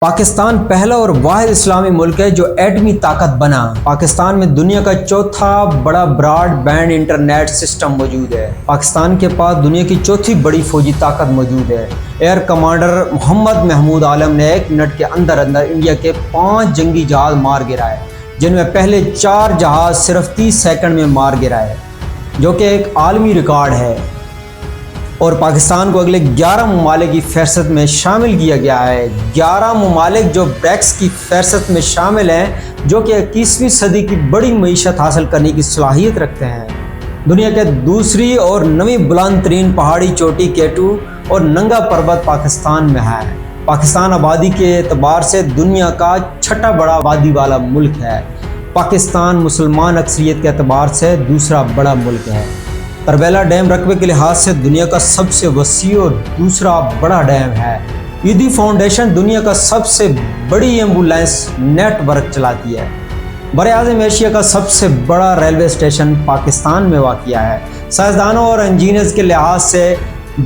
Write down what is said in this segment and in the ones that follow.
پاکستان پہلا اور واحد اسلامی ملک ہے جو ایٹمی طاقت بنا۔ پاکستان میں دنیا کا چوتھا بڑا براڈ بینڈ انٹرنیٹ سسٹم موجود ہے۔ پاکستان کے پاس دنیا کی چوتھی بڑی فوجی طاقت موجود ہے۔ ایئر کمانڈر محمد محمود عالم نے 1 منٹ کے اندر انڈیا کے 5 جنگی جہاز مار گرائے، جن میں پہلے 4 جہاز صرف 30 سیکنڈ میں مار گرائے، جو کہ ایک عالمی ریکارڈ ہے، اور پاکستان کو اگلے 11 ممالک کی فہرست میں شامل کیا گیا ہے۔ 11 ممالک جو بریکس کی فہرست میں شامل ہیں، جو کہ 21ویں صدی کی بڑی معیشت حاصل کرنے کی صلاحیت رکھتے ہیں۔ دنیا کے دوسری اور 9ویں بلند ترین پہاڑی چوٹی کیٹو اور ننگا پربت پاکستان میں ہے۔ پاکستان آبادی کے اعتبار سے دنیا کا 6واں بڑا آبادی والا ملک ہے۔ پاکستان مسلمان اکثریت کے اعتبار سے دوسرا بڑا ملک ہے۔ تربیلا ڈیم رقبے کے لحاظ سے دنیا کا سب سے وسیع اور دوسرا بڑا ڈیم ہے۔ ایدی فاؤنڈیشن دنیا کا سب سے بڑی ایمبولینس نیٹ ورک چلاتی ہے۔ براعظم ایشیا کا سب سے بڑا ریلوے اسٹیشن پاکستان میں واقع ہے۔ سائنسدانوں اور انجینئرز کے لحاظ سے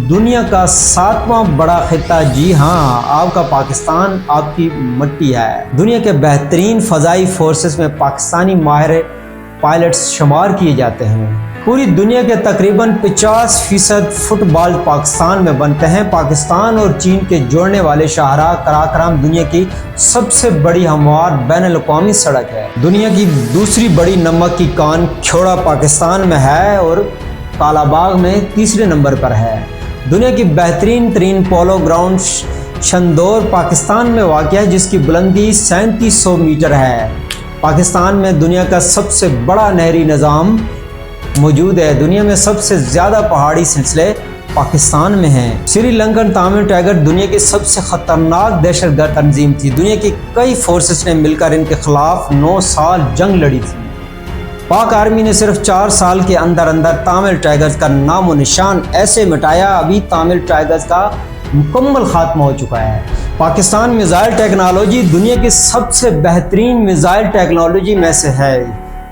دنیا کا 7واں بڑا خطہ، جی ہاں، آپ کا پاکستان آپ کی مٹی ہے۔ دنیا کے بہترین فضائی فورسز میں پاکستانی ماہر پائلٹس شمار کیے جاتے ہیں۔ پوری دنیا کے تقریباً 50% فٹ بال پاکستان میں بنتے ہیں۔ پاکستان اور چین کے جوڑنے والے شاہراہ قراقرم دنیا کی سب سے بڑی ہموار بین الاقوامی سڑک ہے۔ دنیا کی دوسری بڑی نمک کی کان کھیوڑا پاکستان میں ہے اور کالا باغ میں 3رے نمبر پر ہے۔ دنیا کی بہترین ترین پولو گراؤنڈ شندور پاکستان میں واقع ہے، جس کی بلندی 3700 میٹر ہے۔ پاکستان میں دنیا کا سب سے بڑا نہری نظام موجود ہے۔ دنیا میں سب سے زیادہ پہاڑی سلسلے پاکستان میں ہیں۔ سری لنکن تامل ٹائیگر دنیا کی سب سے خطرناک دہشت گرد تنظیم تھی۔ دنیا کی کئی فورسز نے مل کر ان کے خلاف 9 سال جنگ لڑی تھی۔ پاک آرمی نے صرف 4 سال کے اندر تامل ٹائیگرز کا نام و نشان ایسے مٹایا، ابھی تامل ٹائیگرز کا مکمل خاتمہ ہو چکا ہے۔ پاکستان میزائل ٹیکنالوجی دنیا کی سب سے بہترین میزائل ٹیکنالوجی میں سے ہے۔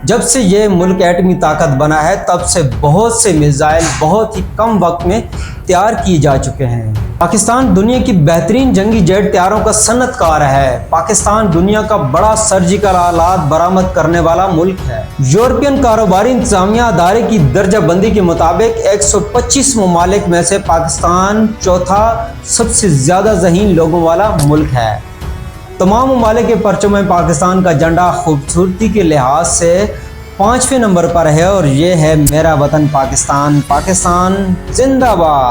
جب سے یہ ملک ایٹمی طاقت بنا ہے، تب سے بہت سے میزائل بہت ہی کم وقت میں تیار کیے جا چکے ہیں۔ پاکستان دنیا کی بہترین جنگی جیٹ طیاروں کا صنعت کار ہے۔ پاکستان دنیا کا بڑا سرجیکل آلات برآمد کرنے والا ملک ہے۔ یورپین کاروباری انتظامیہ ادارے کی درجہ بندی کے مطابق 125 ممالک میں سے پاکستان چوتھا سب سے زیادہ ذہین لوگوں والا ملک ہے۔ تمام ممالک کے پرچم میں پاکستان کا جھنڈا خوبصورتی کے لحاظ سے 5ویں نمبر پر ہے، اور یہ ہے میرا وطن پاکستان۔ پاکستان زندہ باد۔